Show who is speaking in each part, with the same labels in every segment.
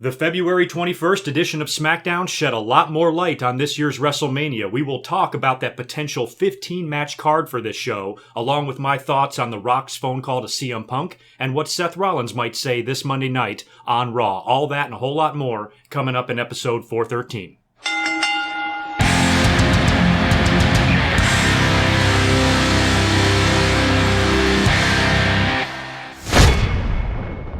Speaker 1: The February 21st edition of Smackdown shed a lot more light on this year's WrestleMania. We will talk about that potential 15-match card for this show, along with my thoughts on The Rock's phone call to CM Punk, and what Seth Rollins might say this Monday night on Raw. All that and a whole lot more coming up in episode 413.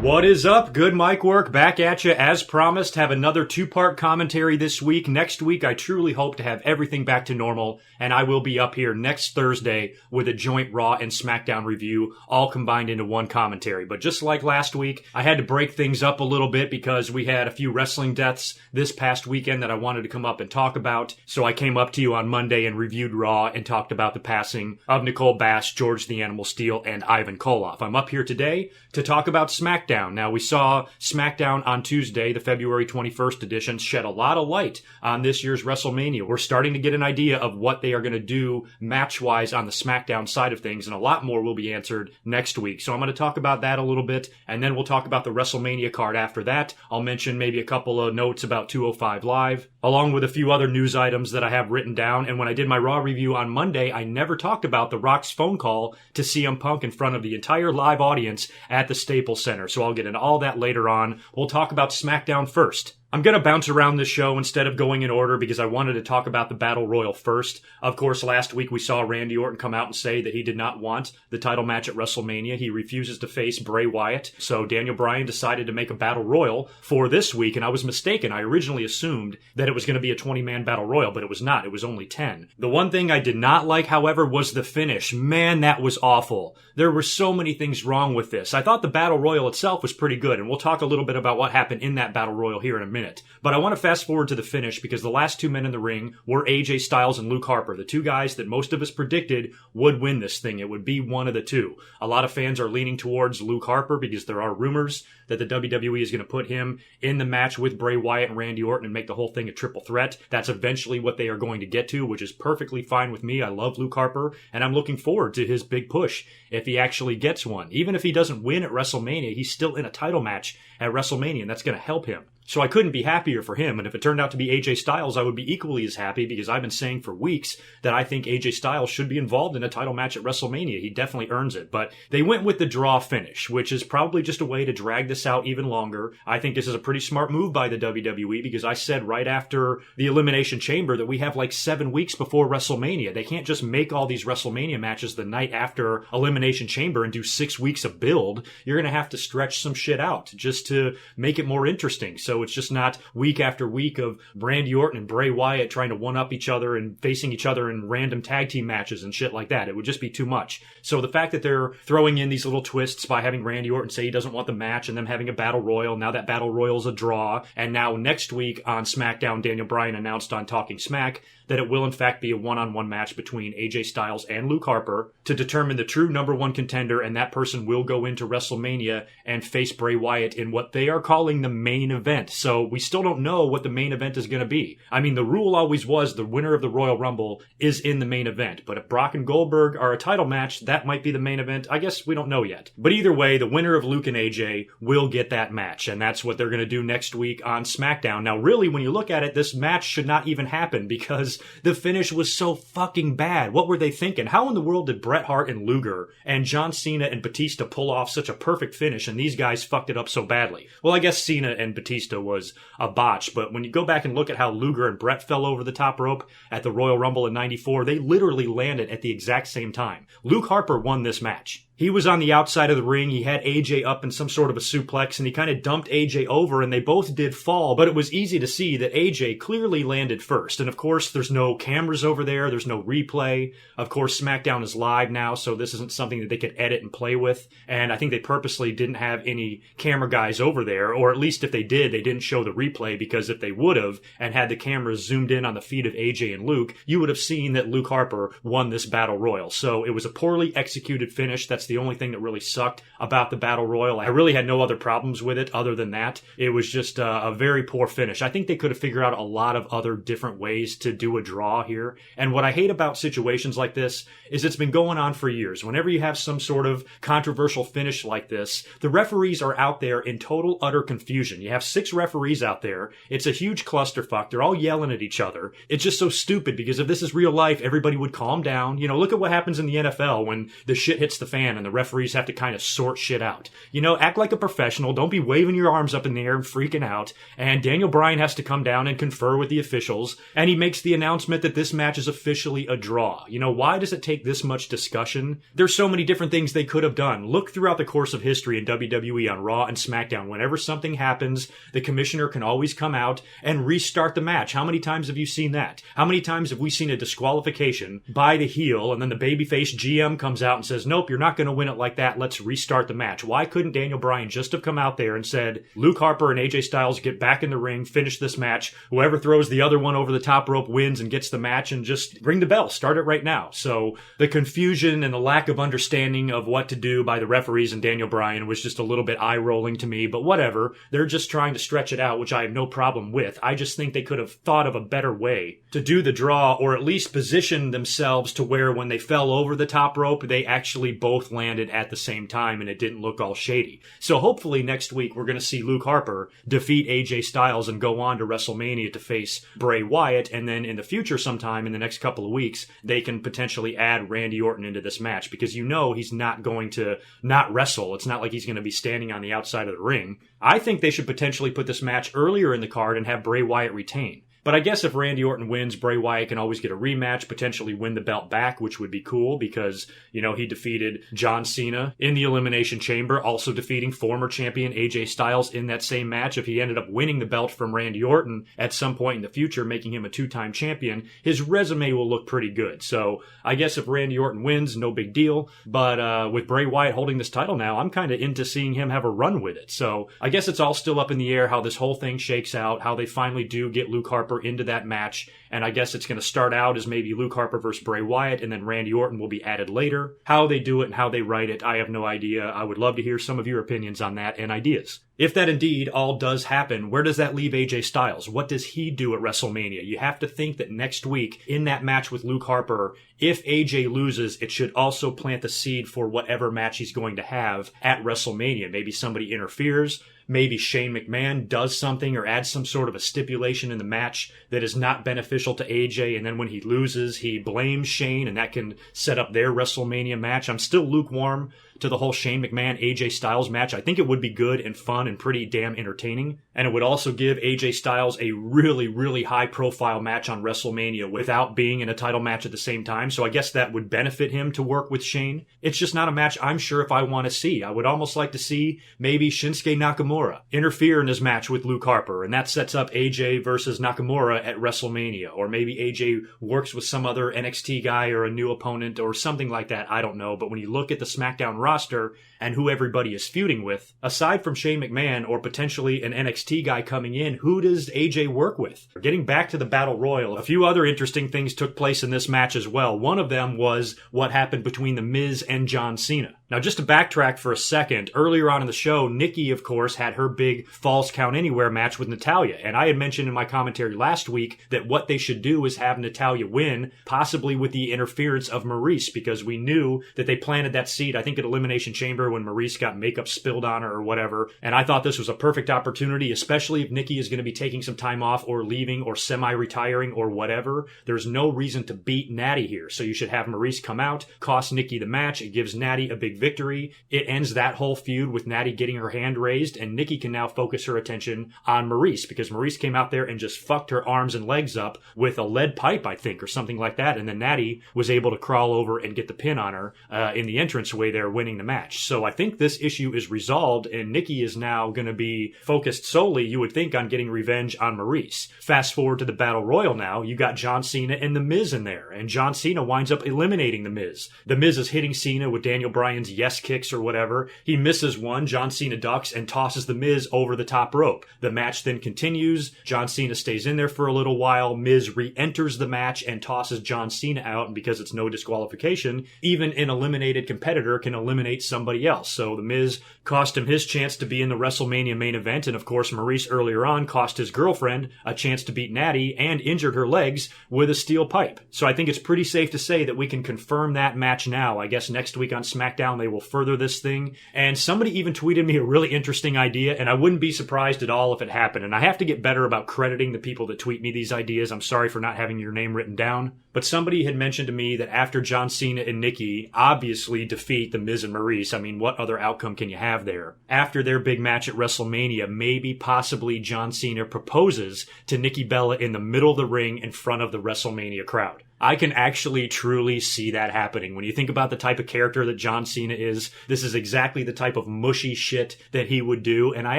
Speaker 1: What is up? GoodMicWork back at you as promised. Have another two-part commentary this week. Next week, I truly hope to have everything back to normal, and I will be up here next Thursday with a joint Raw and Smackdown review, all combined into one commentary. But just like last week, I had to break things up a little bit because we had a few wrestling deaths this past weekend that I wanted to come up and talk about. So I came up to you on Monday and reviewed Raw and talked about the passing of Nicole Bass, George the Animal Steele, and Ivan Koloff. I'm up here today to talk about Smackdown. Now, we saw Smackdown on Tuesday, the February 21st edition, shed a lot of light on this year's WrestleMania. We're starting to get an idea of what they are going to do match-wise on the Smackdown side of things, and a lot more will be answered next week. So I'm going to talk about that a little bit, and then we'll talk about the WrestleMania card after that. I'll mention maybe a couple of notes about 205 Live, along with a few other news items that I have written down. And when I did my Raw review on Monday, I never talked about The Rock's phone call to CM Punk in front of the entire live audience at the Staples Center. So I'll get into all that later on. We'll talk about SmackDown first. I'm going to bounce around this show instead of going in order because I wanted to talk about the Battle Royal first. Of course, last week we saw Randy Orton come out and say that he did not want the title match at WrestleMania. He refuses to face Bray Wyatt. So Daniel Bryan decided to make a Battle Royal for this week, and I was mistaken. I originally assumed that it was going to be a 20-man Battle Royal, but it was not. It was only 10. The one thing I did not like, however, was the finish. Man, that was awful. There were so many things wrong with this. I thought the Battle Royal itself was pretty good, and we'll talk a little bit about what happened in that Battle Royal here in a minute. But I want to fast forward to the finish because the last two men in the ring were AJ Styles and Luke Harper, the two guys that most of us predicted would win this thing. It would be one of the two. A lot of fans are leaning towards Luke Harper because there are rumors that the WWE is going to put him in the match with Bray Wyatt and Randy Orton and make the whole thing a triple threat. That's eventually what they are going to get to, which is perfectly fine with me. I love Luke Harper, and I'm looking forward to his big push if he actually gets one. Even if he doesn't win at WrestleMania, he's still in a title match at WrestleMania, and that's going to help him. So I couldn't be happier for him, and if it turned out to be AJ Styles, I would be equally as happy because I've been saying for weeks that I think AJ Styles should be involved in a title match at WrestleMania. He definitely earns it, but they went with the draw finish, which is probably just a way to drag this out even longer. I think this is a pretty smart move by the WWE because I said right after the Elimination Chamber that we have like 7 weeks before WrestleMania. They can't just make all these WrestleMania matches the night after Elimination Chamber and do 6 weeks of build. You're going to have to stretch some shit out just to make it more interesting. So it's just not week after week of Randy Orton and Bray Wyatt trying to one-up each other and facing each other in random tag team matches and shit like that. It would just be too much. So the fact that they're throwing in these little twists by having Randy Orton say he doesn't want the match and them having a Battle Royal, now that Battle Royal's a draw, and now next week on SmackDown, Daniel Bryan announced on Talking Smack that it will in fact be a one-on-one match between AJ Styles and Luke Harper to determine the true number one contender, and that person will go into WrestleMania and face Bray Wyatt in what they are calling the main event. So we still don't know what the main event is going to be. I mean, the rule always was the winner of the Royal Rumble is in the main event, but if Brock and Goldberg are a title match, that might be the main event. I guess we don't know yet. But either way, the winner of Luke and AJ will get that match, and that's what they're going to do next week on SmackDown. Now, really, when you look at it, this match should not even happen because the finish was so fucking bad. What were they thinking? How in the world did Bret Hart and Luger and John Cena and Batista pull off such a perfect finish and these guys fucked it up so badly? Well, I guess Cena and Batista was a botch, but when you go back and look at how Luger and Bret fell over the top rope at the Royal Rumble in '94, they literally landed at the exact same time. Luke Harper won this match. He was on the outside of the ring. He had AJ up in some sort of a suplex, and he kind of dumped AJ over, and they both did fall, but it was easy to see that AJ clearly landed first. And of course, there's no cameras over there. There's no replay. Of course, SmackDown is live now, so this isn't something that they could edit and play with. And I think they purposely didn't have any camera guys over there, or at least if they did, they didn't show the replay, because if they would have and had the cameras zoomed in on the feet of AJ and Luke, you would have seen that Luke Harper won this Battle Royal. So it was a poorly executed finish. That's That's the only thing that really sucked about the Battle Royal. I really had no other problems with it other than that. It was just a very poor finish. I think they could have figured out a lot of other different ways to do a draw here. And what I hate about situations like this is it's been going on for years. Whenever you have some sort of controversial finish like this, the referees are out there in total, utter confusion. You have 6 referees out there. It's a huge clusterfuck. They're all yelling at each other. It's just so stupid because if this is real life, everybody would calm down. You know, look at what happens in the NFL when the shit hits the fan and the referees have to kind of sort shit out. You know, act like a professional. Don't be waving your arms up in the air and freaking out. And Daniel Bryan has to come down and confer with the officials. And he makes the announcement that this match is officially a draw. You know, why does it take this much discussion? There's so many different things they could have done. Look throughout the course of history in WWE on Raw and SmackDown. Whenever something happens, the commissioner can always come out and restart the match. How many times have you seen that? How many times have we seen a disqualification by the heel and then the babyface GM comes out and says, nope, you're not going to win it like that. Let's restart the match. Why couldn't Daniel Bryan just have come out there and said, Luke Harper and AJ Styles get back in the ring, finish this match. Whoever throws the other one over the top rope wins and gets the match, and just ring the bell. Start it right now. So the confusion and the lack of understanding of what to do by the referees and Daniel Bryan was just a little bit eye-rolling to me, but whatever. They're just trying to stretch it out, which I have no problem with. I just think they could have thought of a better way to do the draw, or at least position themselves to where when they fell over the top rope, they actually both landed at the same time and it didn't look all shady. So hopefully next week we're going to see Luke Harper defeat AJ Styles and go on to WrestleMania to face Bray Wyatt, and then in the future sometime in the next couple of weeks, they can potentially add Randy Orton into this match, because you know he's not going to not wrestle. It's not like he's going to be standing on the outside of the ring. I think they should potentially put this match earlier in the card and have Bray Wyatt retain. But I guess if Randy Orton wins, Bray Wyatt can always get a rematch, potentially win the belt back, which would be cool because, you know, he defeated John Cena in the Elimination Chamber, also defeating former champion AJ Styles in that same match. If he ended up winning the belt from Randy Orton at some point in the future, making him a 2-time champion, his resume will look pretty good. So I guess if Randy Orton wins, no big deal. But with Bray Wyatt holding this title now, I'm kind of into seeing him have a run with it. So I guess it's all still up in the air how this whole thing shakes out, how they finally do get Luke Harper into that match, and I guess it's going to start out as maybe Luke Harper versus Bray Wyatt, and then Randy Orton will be added later. How they do it and how they write it, I have no idea. I would love to hear some of your opinions on that and ideas. If that indeed all does happen, where does that leave AJ Styles? What does he do at WrestleMania? You have to think that next week, in that match with Luke Harper, if AJ loses, it should also plant the seed for whatever match he's going to have at WrestleMania. Maybe somebody interferes. Maybe Shane McMahon does something or adds some sort of a stipulation in the match that is not beneficial to AJ, and then when he loses, he blames Shane, and that can set up their WrestleMania match. I'm still lukewarm to the whole Shane McMahon AJ Styles match. I think it would be good and fun and pretty damn entertaining, and it would also give AJ Styles a really, really high-profile match on WrestleMania without being in a title match at the same time, so I guess that would benefit him to work with Shane. It's just not a match I'm sure if I want to see. I would almost like to see maybe Shinsuke Nakamura interfere in his match with Luke Harper, and that sets up AJ versus Nakamura at WrestleMania, or maybe AJ works with some other NXT guy or a new opponent or something like that. I don't know, but when you look at the SmackDown roster and who everybody is feuding with, aside from Shane McMahon or potentially an NXT guy coming in, who does AJ work with? Getting back to the Battle Royal, a few other interesting things took place in this match as well. One of them was what happened between The Miz and John Cena. Now, just to backtrack for a second, earlier on in the show, Nikki, of course, had her big Falls Count Anywhere match with Natalya, and I had mentioned in my commentary last week that what they should do is have Natalya win, possibly with the interference of Maurice, because we knew that they planted that seed, I think, at Elimination Chamber when Maurice got makeup spilled on her or whatever, and I thought this was a perfect opportunity, especially if Nikki is going to be taking some time off or leaving or semi-retiring or whatever. There's no reason to beat Nattie here, so you should have Maurice come out, cost Nikki the match, it gives Nattie a big victory. It ends that whole feud with Nattie getting her hand raised, and Nikki can now focus her attention on Maurice, because Maurice came out there and just fucked her arms and legs up with a lead pipe, I think, or something like that, and then Nattie was able to crawl over and get the pin on her in the entranceway there, winning the match. So I think this issue is resolved, and Nikki is now going to be focused solely, you would think, on getting revenge on Maurice. Fast forward to the Battle Royal now, you got John Cena and The Miz in there, and John Cena winds up eliminating The Miz. The Miz is hitting Cena with Daniel Bryan's lands yes kicks or whatever. He misses one, John Cena ducks and tosses The Miz over the top rope. The match then continues. John Cena stays in there for a little while. Miz re-enters the match and tosses John Cena out, and because it's no disqualification, even an eliminated competitor can eliminate somebody else. So The Miz cost him his chance to be in the WrestleMania main event, and of course Maurice earlier on cost his girlfriend a chance to beat Nattie and injured her legs with a steel pipe. So I think it's pretty safe to say that we can confirm that match now. I guess next week on Smackdown they will further this thing. And somebody even tweeted me a really interesting idea, and I wouldn't be surprised at all if it happened. And I have to get better about crediting the people that tweet me these ideas. I'm sorry for not having your name written down. But somebody had mentioned to me that after John Cena and Nikki obviously defeat The Miz and Maurice, I mean, what other outcome can you have there? After their big match at WrestleMania, maybe possibly John Cena proposes to Nikki Bella in the middle of the ring in front of the WrestleMania crowd. I can actually truly see that happening. When you think about the type of character that John Cena is, this is exactly the type of mushy shit that he would do. And I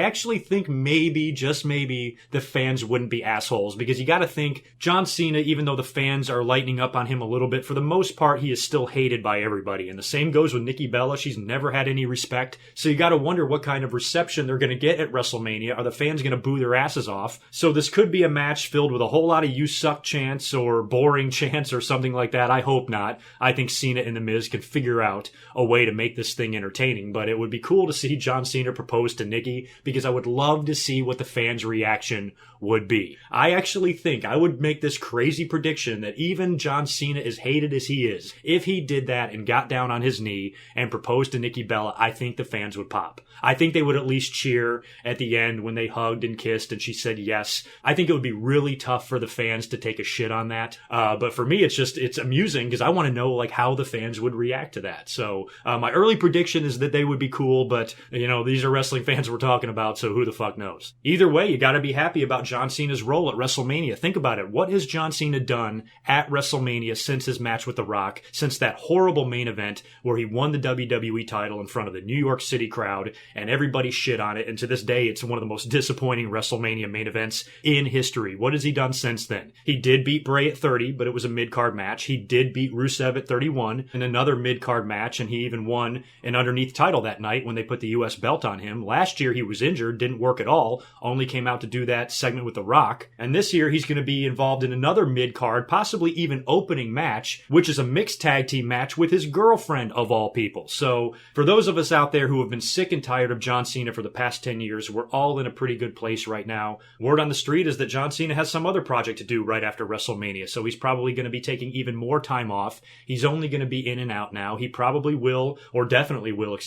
Speaker 1: actually think maybe, just maybe, the fans wouldn't be assholes. Because you gotta think, John Cena, even though the fans are lightening up on him a little bit, for the most part, he is still hated by everybody. And the same goes with Nikki Bella. She's never had any respect. So you gotta wonder what kind of reception they're gonna get at WrestleMania. Are the fans gonna boo their asses off? So this could be a match filled with a whole lot of you suck chants or boring chants or something like that. I hope not. I think Cena and The Miz can figure out a way to make this thing entertaining, but it would be cool to see John Cena propose to Nikki, because I would love to see what the fans' reaction would be. I actually think I would make this crazy prediction that even John Cena, as hated as he is, if he did that and got down on his knee and proposed to Nikki Bella, I think the fans would pop. I think they would at least cheer at the end when they hugged and kissed and she said yes. I think it would be really tough for the fans to take a shit on that. But for me, it's amusing because I want to know like how the fans would react to that. So my early prediction is that they would be cool, but you know, these are wrestling fans we're talking about, so who the fuck knows? Either way, you got to be happy about John Cena's role at WrestleMania. Think about it. What has John Cena done at WrestleMania since his match with The Rock, since that horrible main event where he won the WWE title in front of the New York City crowd and everybody shit on it, and to this day it's one of the most disappointing WrestleMania main events in history. What has he done since then? He did beat Bray at 30, but it was a mid-card match. He did beat Rusev at 31 in another mid-card match, and he even won an underneath title that night when they put the US belt on him. Last year he was injured, didn't work at all, only came out to do that segment with The Rock. And this year he's going to be involved in another mid-card, possibly even opening match, which is a mixed tag team match with his girlfriend of all people. So for those of us out there who have been sick and tired of John Cena for the past 10 years, we're all in a pretty good place right now. Word on the street is that John Cena has some other project to do right after WrestleMania, so he's probably going to be taking even more time off. He's only going to be in and out now. He probably will, or definitely will,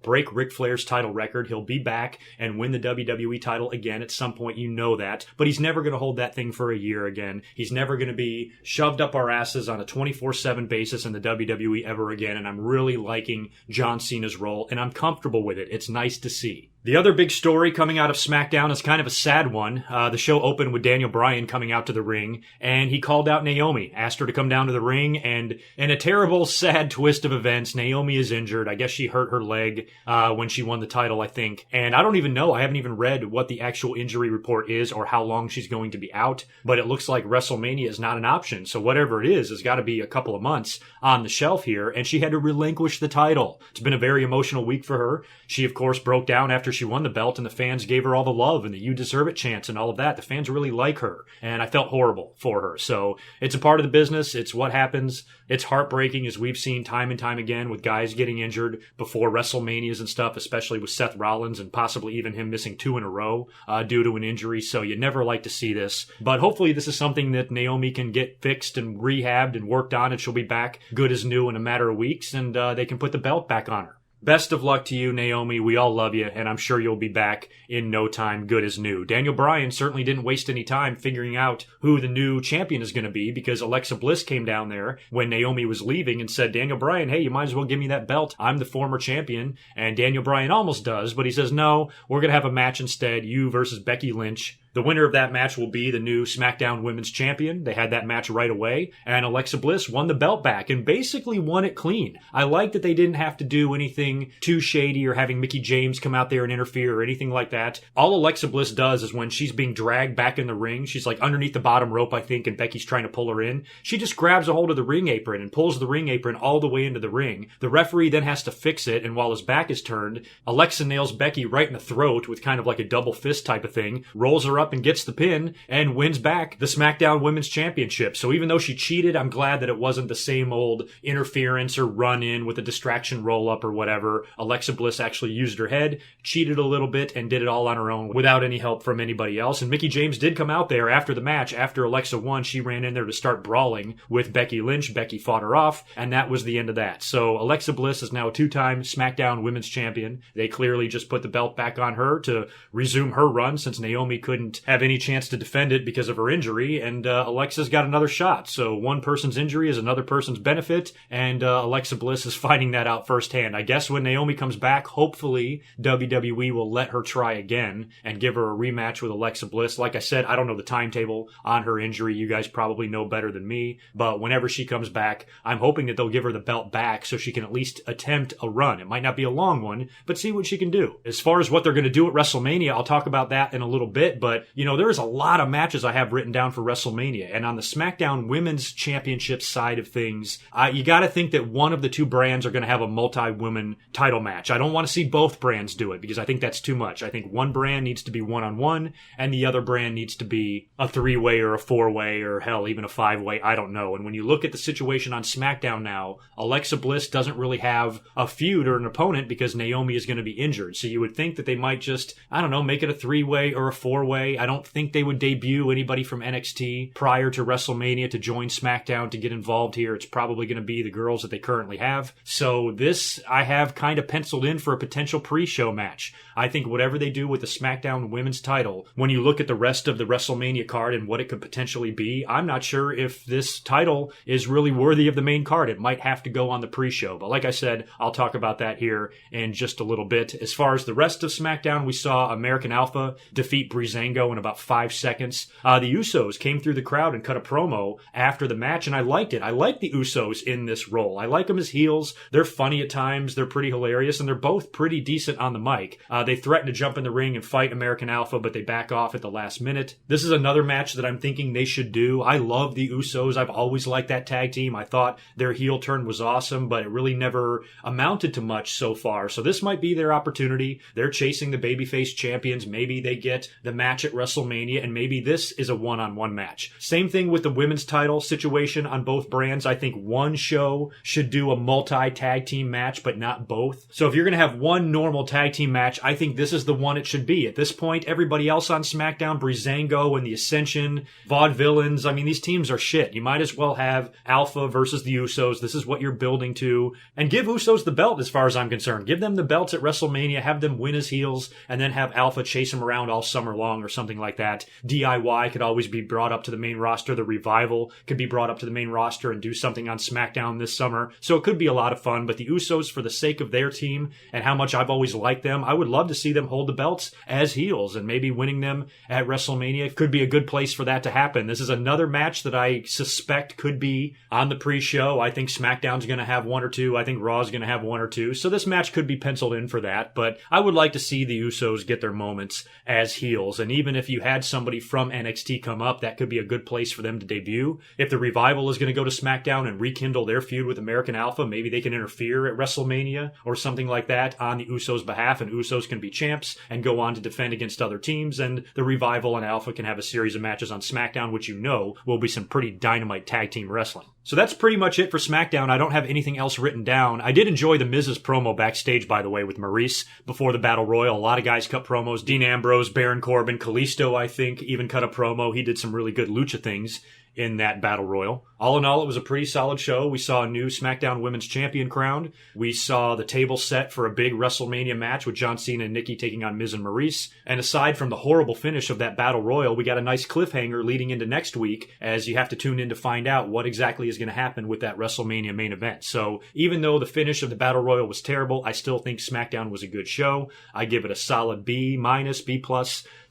Speaker 1: break Ric Flair's title record. He'll be back and win the WWE title again at some point, you know that. But he's never going to hold that thing for a year again. He's never going to be shoved up our asses on a 24/7 basis in the WWE ever again, and I'm really liking John Cena's role, and I'm comfortable with it. It's nice to see. The other big story coming out of SmackDown is kind of a sad one. The show opened with Daniel Bryan coming out to the ring, and he called out Naomi, asked her to come down to the ring, and in a terrible, sad twist of events, Naomi is injured. I guess she hurt her leg when she won the title, I think. And I don't even know. I haven't even read what the actual injury report is or how long she's going to be out, but it looks like WrestleMania is not an option. So whatever it is, it's got to be a couple of months on the shelf here, and she had to relinquish the title. It's been a very emotional week for her. She, of course, broke down after she won the belt, and the fans gave her all the love and the "you deserve it" chants and all of that. The fans really like her, and I felt horrible for her. So it's a part of the business. It's what happens. It's heartbreaking, as we've seen time and time again with guys getting injured before WrestleManias and stuff, especially with Seth Rollins and possibly even him missing 2 in a row due to an injury. So you never like to see this, but hopefully this is something that Naomi can get fixed and rehabbed and worked on, and she'll be back good as new in a matter of weeks, and they can put the belt back on her. Best of luck to you, Naomi. We all love you, and I'm sure you'll be back in no time, good as new. Daniel Bryan certainly didn't waste any time figuring out who the new champion is going to be, because Alexa Bliss came down there when Naomi was leaving and said, "Daniel Bryan, hey, you might as well give me that belt. I'm the former champion." And Daniel Bryan almost does, but he says, "No, we're going to have a match instead, you versus Becky Lynch." The winner of that match will be the new SmackDown Women's Champion. They had that match right away, and Alexa Bliss won the belt back and basically won it clean. I like that they didn't have to do anything too shady or having Mickie James come out there and interfere or anything like that. All Alexa Bliss does is when she's being dragged back in the ring, she's like underneath the bottom rope, I think, and Becky's trying to pull her in. She just grabs a hold of the ring apron and pulls the ring apron all the way into the ring. The referee then has to fix it, and while his back is turned, Alexa nails Becky right in the throat with kind of like a double fist type of thing, rolls her up and gets the pin, and wins back the SmackDown Women's Championship. So even though she cheated, I'm glad that it wasn't the same old interference or run-in with a distraction roll-up or whatever. Alexa Bliss actually used her head, cheated a little bit, and did it all on her own without any help from anybody else. And Mickie James did come out there after the match. After Alexa won, she ran in there to start brawling with Becky Lynch. Becky fought her off, and that was the end of that. So Alexa Bliss is now a two-time SmackDown Women's Champion. They clearly just put the belt back on her to resume her run since Naomi couldn't have any chance to defend it because of her injury, and Alexa's got another shot. So one person's injury is another person's benefit, and Alexa Bliss is finding that out firsthand. I guess when Naomi comes back, hopefully WWE will let her try again and give her a rematch with Alexa Bliss. Like I said, I don't know the timetable on her injury. You guys probably know better than me, but whenever she comes back, I'm hoping that they'll give her the belt back so she can at least attempt a run. It might not be a long one, but see what she can do. As far as what they're going to do at WrestleMania, I'll talk about that in a little bit, but there's a lot of matches I have written down for WrestleMania, and on the SmackDown Women's Championship side of things, you got to think that one of the two brands are going to have a multi-women title match. I don't want to see both brands do it because I think that's too much. I think one brand needs to be one-on-one, and the other brand needs to be a three-way or a four-way or hell, even a five-way. I don't know. And when you look at the situation on SmackDown now, Alexa Bliss doesn't really have a feud or an opponent because Naomi is going to be injured. So you would think that they might just, make it a three-way or a four-way. I don't think they would debut anybody from NXT prior to WrestleMania to join SmackDown to get involved here. It's probably going to be the girls that they currently have. So this I have kind of penciled in for a potential pre-show match. I think whatever they do with the SmackDown Women's title, when you look at the rest of the WrestleMania card and what it could potentially be, I'm not sure if this title is really worthy of the main card. It might have to go on the pre-show. But like I said, I'll talk about that here in just a little bit. As far as the rest of SmackDown, we saw American Alpha defeat Breezango in about 5 seconds. The Usos came through the crowd and cut a promo after the match, and I liked it. I like the Usos in this role. I like them as heels. They're funny at times. They're pretty hilarious, and they're both pretty decent on the mic. They threaten to jump in the ring and fight American Alpha, but they back off at the last minute. This is another match that I'm thinking they should do. I love the Usos. I've always liked that tag team. I thought their heel turn was awesome, but it really never amounted to much so far. So this might be their opportunity. They're chasing the babyface champions. Maybe they get the match at WrestleMania, and maybe this is a one-on-one match. Same thing with the women's title situation on both brands. I think one show should do a multi-tag team match, but not both. So if you're going to have one normal tag team match, I think this is the one it should be. At this point, everybody else on SmackDown, Breezango and the Ascension, Vaudevillains, these teams are shit. You might as well have Alpha versus the Usos. This is what you're building to. And give Usos the belt as far as I'm concerned. Give them the belts at WrestleMania, have them win as heels, and then have Alpha chase them around all summer long or something like that. DIY could always be brought up to the main roster. The Revival could be brought up to the main roster and do something on SmackDown this summer. So it could be a lot of fun, but the Usos, for the sake of their team and how much I've always liked them, I would love to see them hold the belts as heels, and maybe winning them at WrestleMania could be a good place for that to happen. This is another match that I suspect could be on the pre-show. I think SmackDown's going to have one or two. I think Raw's going to have one or two. So this match could be penciled in for that, but I would like to see the Usos get their moments as heels. And even if you had somebody from NXT come up, that could be a good place for them to debut. If the Revival is going to go to SmackDown and rekindle their feud with American Alpha, maybe they can interfere at WrestleMania or something like that on the Usos' behalf, and Usos can be champs and go on to defend against other teams, and the Revival and Alpha can have a series of matches on SmackDown, which will be some pretty dynamite tag team wrestling. So that's pretty much it for SmackDown. I don't have anything else written down. I did enjoy the Miz's promo backstage, by the way, with Maurice before the Battle Royal. A lot of guys cut promos. Dean Ambrose, Baron Corbin, Kalisto, I think, even cut a promo. He did some really good lucha things in that Battle Royal. All in all, it was a pretty solid show. We saw a new SmackDown Women's Champion crowned. We saw the table set for a big WrestleMania match with John Cena and Nikki taking on Miz and Maurice. And aside from the horrible finish of that Battle Royal, we got a nice cliffhanger leading into next week, as you have to tune in to find out what exactly is going to happen with that WrestleMania main event. So even though the finish of the Battle Royal was terrible, I still think SmackDown was a good show. I give it a solid B-, B+.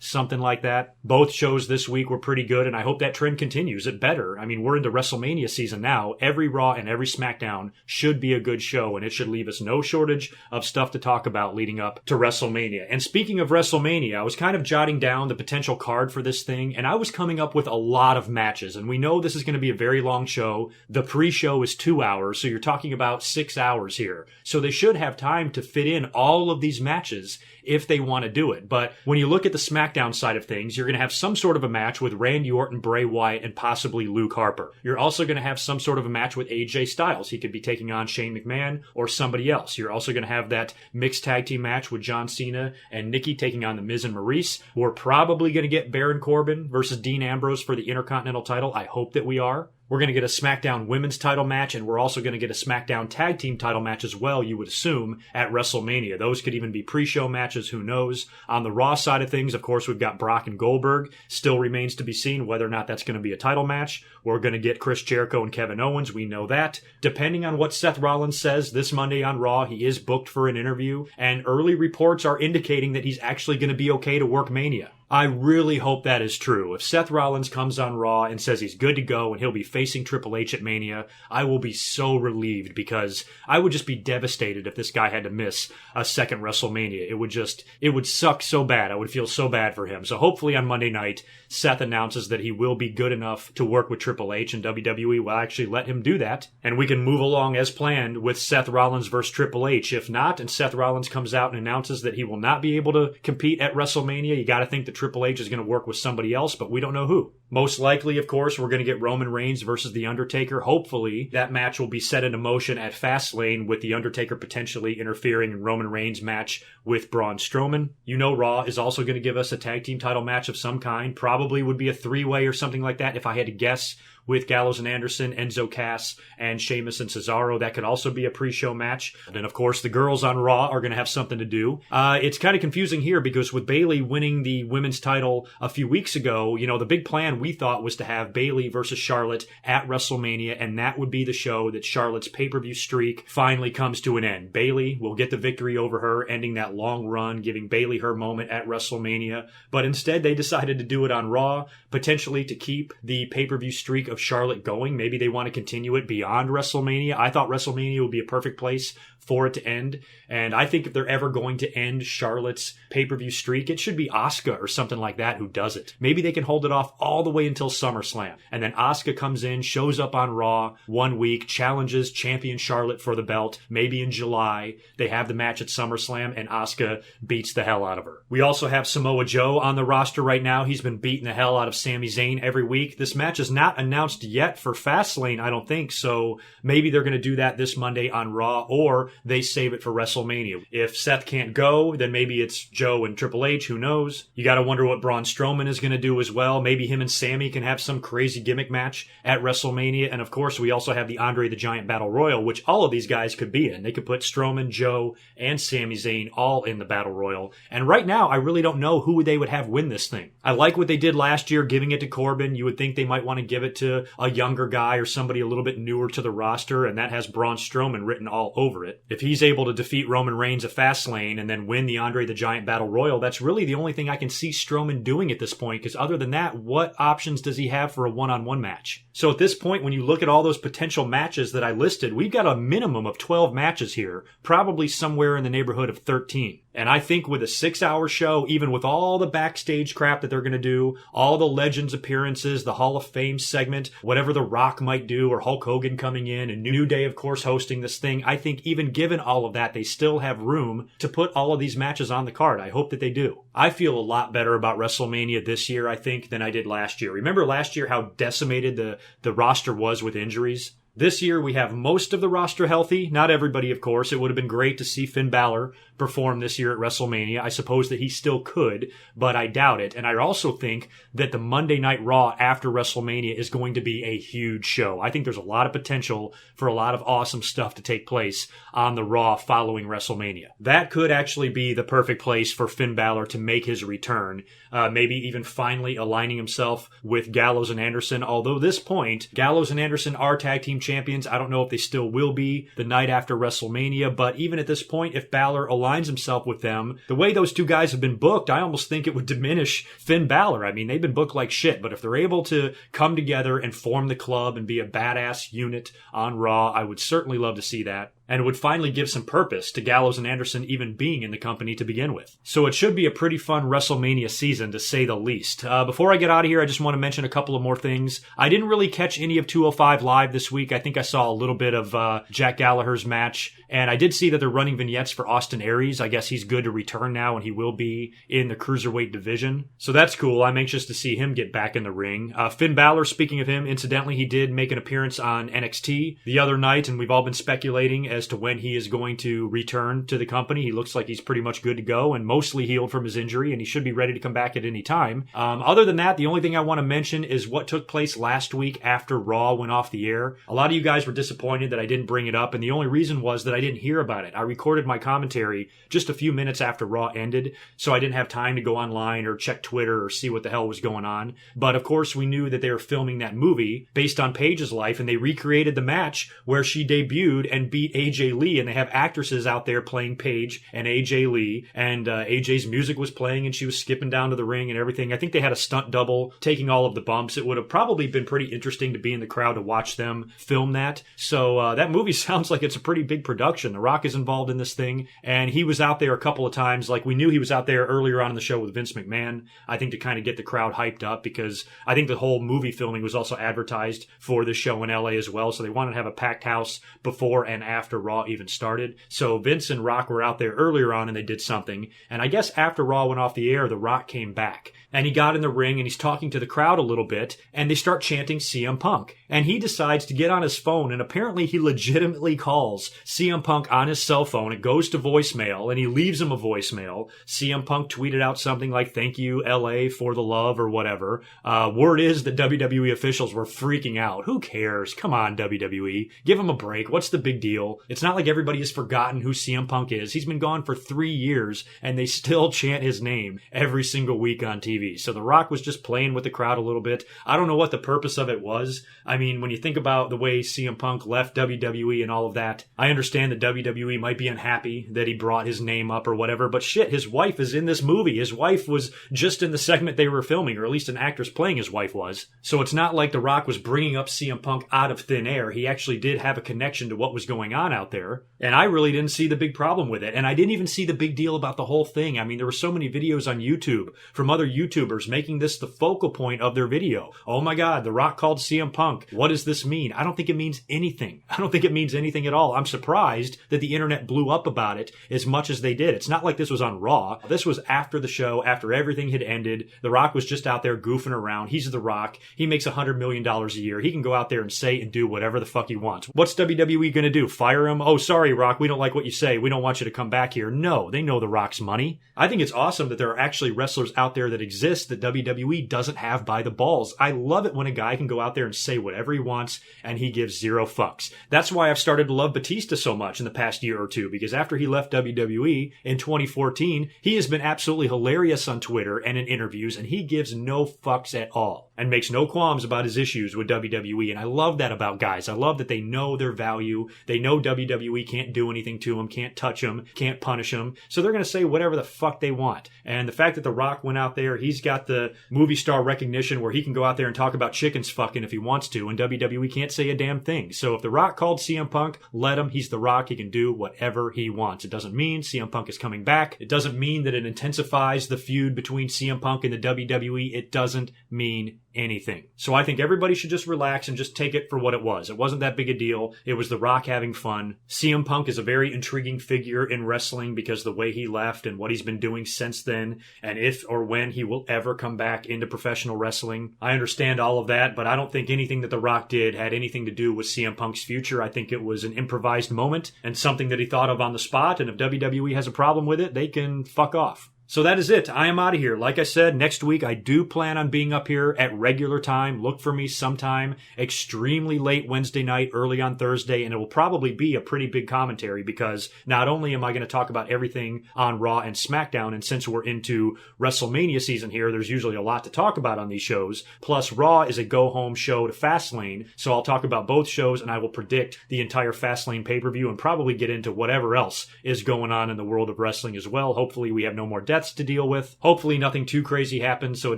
Speaker 1: something like that. Both shows this week were pretty good, and I hope that trend continues. It better. I mean, we're into WrestleMania season now. Every Raw and every SmackDown should be a good show, and it should leave us no shortage of stuff to talk about leading up to WrestleMania. And speaking of WrestleMania, I was kind of jotting down the potential card for this thing, and I was coming up with a lot of matches, and we know this is going to be a very long show. The pre-show is 2 hours, so you're talking about 6 hours here. So they should have time to fit in all of these matches if they want to do it. But when you look at the SmackDown side of things, you're going to have some sort of a match with Randy Orton, Bray Wyatt, and possibly Luke Harper. You're also going to have some sort of a match with AJ Styles. He could be taking on Shane McMahon or somebody else. You're also going to have that mixed tag team match with John Cena and Nikki taking on The Miz and Maurice. We're probably going to get Baron Corbin versus Dean Ambrose for the Intercontinental title. I hope that we are. We're going to get a SmackDown women's title match, and we're also going to get a SmackDown tag team title match as well, you would assume, at WrestleMania. Those could even be pre-show matches, who knows. On the Raw side of things, of course, we've got Brock and Goldberg. Still remains to be seen whether or not that's going to be a title match. We're going to get Chris Jericho and Kevin Owens. We know that. Depending on what Seth Rollins says this Monday on Raw, he is booked for an interview, and early reports are indicating that he's actually going to be okay to work Mania. I really hope that is true. If Seth Rollins comes on Raw and says he's good to go and he'll be facing Triple H at Mania, I will be so relieved, because I would just be devastated if this guy had to miss a second WrestleMania. It would suck so bad. I would feel so bad for him. So hopefully on Monday night, Seth announces that he will be good enough to work with Triple H, and WWE will actually let him do that. And we can move along as planned with Seth Rollins versus Triple H. If not, and Seth Rollins comes out and announces that he will not be able to compete at WrestleMania, you got to think that Triple H is going to work with somebody else, but we don't know who. Most likely, of course, we're going to get Roman Reigns versus The Undertaker. Hopefully, that match will be set into motion at Fastlane, with The Undertaker potentially interfering in Roman Reigns' match with Braun Strowman. You know Raw is also going to give us a tag team title match of some kind. Probably would be a three-way or something like that, if I had to guess, with Gallows and Anderson, Enzo Cass, and Sheamus and Cesaro. That could also be a pre-show match. And then, of course, the girls on Raw are going to have something to do. It's kind of confusing here, because with Bayley winning the women's title a few weeks ago, you know, the big plan we thought was to have Bayley versus Charlotte at WrestleMania, and that would be the show that Charlotte's pay-per-view streak finally comes to an end. Bayley will get the victory over her, ending that long run, giving Bayley her moment at WrestleMania. But instead, they decided to do it on Raw, potentially to keep the pay-per-view streak of Charlotte going. Maybe they want to continue it beyond WrestleMania. I thought WrestleMania would be a perfect place for it to end. And I think if they're ever going to end Charlotte's pay-per-view streak, it should be Asuka or something like that who does it. Maybe they can hold it off all the way until SummerSlam. And then Asuka comes in, shows up on Raw 1 week, challenges champion Charlotte for the belt. Maybe in July, they have the match at SummerSlam, and Asuka beats the hell out of her. We also have Samoa Joe on the roster right now. He's been beating the hell out of Sami Zayn every week. This match is not announced yet for Fastlane, I don't think. So maybe they're going to do that this Monday on Raw, or they save it for WrestleMania. If Seth can't go, then maybe it's Joe and Triple H, who knows? You gotta wonder what Braun Strowman is gonna do as well. Maybe him and Sammy can have some crazy gimmick match at WrestleMania. And of course, we also have the Andre the Giant Battle Royal, which all of these guys could be in. They could put Strowman, Joe, and Sami Zayn all in the Battle Royal. And right now, I really don't know who they would have win this thing. I like what they did last year, giving it to Corbin. You would think they might want to give it to a younger guy or somebody a little bit newer to the roster, and that has Braun Strowman written all over it. If he's able to defeat Roman Reigns at Fastlane and then win the Andre the Giant Battle Royal, that's really the only thing I can see Strowman doing at this point, because other than that, what options does he have for a one-on-one match? So at this point, when you look at all those potential matches that I listed, we've got a minimum of 12 matches here, probably somewhere in the neighborhood of 13. And I think with a 6-hour show, even with all the backstage crap that they're going to do, all the Legends appearances, the Hall of Fame segment, whatever The Rock might do, or Hulk Hogan coming in, and New Day, of course, hosting this thing, I think even given all of that, they still have room to put all of these matches on the card. I hope that they do. I feel a lot better about WrestleMania this year, I think, than I did last year. Remember last year how decimated the roster was with injuries? This year, we have most of the roster healthy. Not everybody, of course. It would have been great to see Fin Balor perform this year at WrestleMania. I suppose that he still could, but I doubt it. And I also think that the Monday Night Raw after WrestleMania is going to be a huge show. I think there's a lot of potential for a lot of awesome stuff to take place on the Raw following WrestleMania. That could actually be the perfect place for Fin Balor to make his return. Maybe even finally aligning himself with Gallows and Anderson. Although at this point, Gallows and Anderson are tag team champions. I don't know if they still will be the night after WrestleMania, but even at this point, if Balor aligns himself with them, the way those two guys have been booked, I almost think it would diminish Finn Balor. I mean, they've been booked like shit, but if they're able to come together and form the club and be a badass unit on Raw, I would certainly love to see that. And it would finally give some purpose to Gallows and Anderson even being in the company to begin with. So it should be a pretty fun WrestleMania season, to say the least. Before I get out of here, I just want to mention a couple of more things. I didn't really catch any of 205 Live this week. I think I saw a little bit of Jack Gallagher's match. And I did see that they're running vignettes for Austin Aries. I guess he's good to return now, and he will be in the Cruiserweight division. So that's cool. I'm anxious to see him get back in the ring. Finn Balor, speaking of him, incidentally, he did make an appearance on NXT the other night, and we've all been speculating as to when he is going to return to the company. He looks like he's pretty much good to go and mostly healed from his injury, and he should be ready to come back at any time. Other than that, the only thing I want to mention is what took place last week after Raw went off the air. A lot of you guys were disappointed that I didn't bring it up, and the only reason was that I didn't hear about it. I recorded my commentary just a few minutes after Raw ended, so I didn't have time to go online or check Twitter or see what the hell was going on. But of course, we knew that they were filming that movie based on Paige's life, and they recreated the match where she debuted and beat AJ Lee, and they have actresses out there playing Paige and AJ Lee, and AJ's music was playing, and she was skipping down to the ring and everything. I think they had a stunt double taking all of the bumps. It would have probably been pretty interesting to be in the crowd to watch them film that. So that movie sounds like it's a pretty big production. The Rock is involved in this thing, and he was out there a couple of times. Like, we knew he was out there earlier on in the show with Vince McMahon, I think, to kind of get the crowd hyped up, because I think the whole movie filming was also advertised for this show in LA as well, so they wanted to have a packed house before and after Raw even started. So Vince and Rock were out there earlier on, and they did something, and I guess after Raw went off the air, The Rock came back, and he got in the ring, and he's talking to the crowd a little bit, and they start chanting CM Punk, and he decides to get on his phone, and apparently he legitimately calls CM Punk on his cell phone. It goes to voicemail, and he leaves him a voicemail. CM Punk tweeted out something like, "Thank you, LA, for the love," or whatever. Word is that WWE officials were freaking out. Who cares? Come on, WWE. Give him a break. What's the big deal? It's not like everybody has forgotten who CM Punk is. He's been gone for 3 years, and they still chant his name every single week on TV. So The Rock was just playing with the crowd a little bit. I don't know what the purpose of it was. I mean, when you think about the way CM Punk left WWE and all of that, I understand that WWE might be unhappy that he brought his name up or whatever, but shit, his wife is in this movie. His wife was just in the segment they were filming, or at least an actress playing his wife was. So it's not like The Rock was bringing up CM Punk out of thin air. He actually did have a connection to what was going on out there, and I really didn't see the big problem with it. And I didn't even see the big deal about the whole thing. I mean, there were so many videos on YouTube from other YouTubers making this the focal point of their video. Oh my God, The Rock called CM Punk. What does this mean? I don't think it means anything. I don't think it means anything at all. I'm surprised that the internet blew up about it as much as they did. It's not like this was on Raw. This was after the show, after everything had ended. The Rock was just out there goofing around. He's The Rock. He makes $100 million a year. He can go out there and say and do whatever the fuck he wants. What's WWE going to do? Fire him? Oh, sorry, Rock. We don't like what you say. We don't want you to come back here. No, they know The Rock's money. I think it's awesome that there are actually wrestlers out there that exist that WWE doesn't have by the balls. I love it when a guy can go out there and say whatever he wants and he gives zero fucks. That's why I've started to love Batista so much in the past year or two, because after he left WWE in 2014, he has been absolutely hilarious on Twitter and in interviews, and he gives no fucks at all and makes no qualms about his issues with WWE. And I love that about guys. I love that they know their value. They know WWE can't do anything to them, can't touch them, can't punish them. So they're going to say whatever the fuck they want. And the fact that The Rock went out there, he's got the movie star recognition where he can go out there and talk about chickens fucking if he wants to, and WWE can't say a damn thing. So if The Rock called CM Punk, let him. He's The Rock. He can do whatever he wants. It doesn't mean CM Punk is coming back. It doesn't mean that it intensifies the feud between CM Punk and the WWE. It doesn't mean anything. So I think everybody should just relax and just take it for what it was. It wasn't that big a deal. It was The Rock having fun. CM Punk is a very intriguing figure in wrestling because the way he left and what he's been doing since then, and if or when he will ever come back into professional wrestling. I understand all of that, but I don't think anything that The Rock did had anything to do with CM Punk's future. I think it was an improvised moment and something that he thought of on the spot, and if WWE has a problem with it, they can fuck off. So that is it. I am out of here. Like I said, next week I do plan on being up here at regular time. Look for me sometime extremely late Wednesday night, early on Thursday, and it will probably be a pretty big commentary because not only am I going to talk about everything on Raw and SmackDown, and since we're into WrestleMania season here, there's usually a lot to talk about on these shows. Plus, Raw is a go-home show to Fastlane, so I'll talk about both shows and I will predict the entire Fastlane pay-per-view and probably get into whatever else is going on in the world of wrestling as well. Hopefully we have no more deaths to deal with. Hopefully nothing too crazy happens so it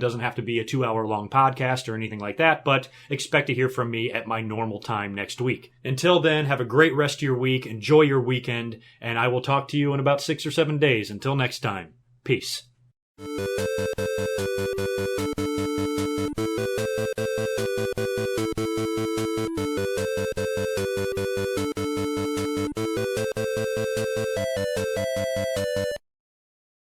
Speaker 1: doesn't have to be a 2-hour long podcast or anything like that, but expect to hear from me at my normal time next week. Until then, have a great rest of your week, enjoy your weekend, and I will talk to you in about 6 or 7 days. Until next time, peace.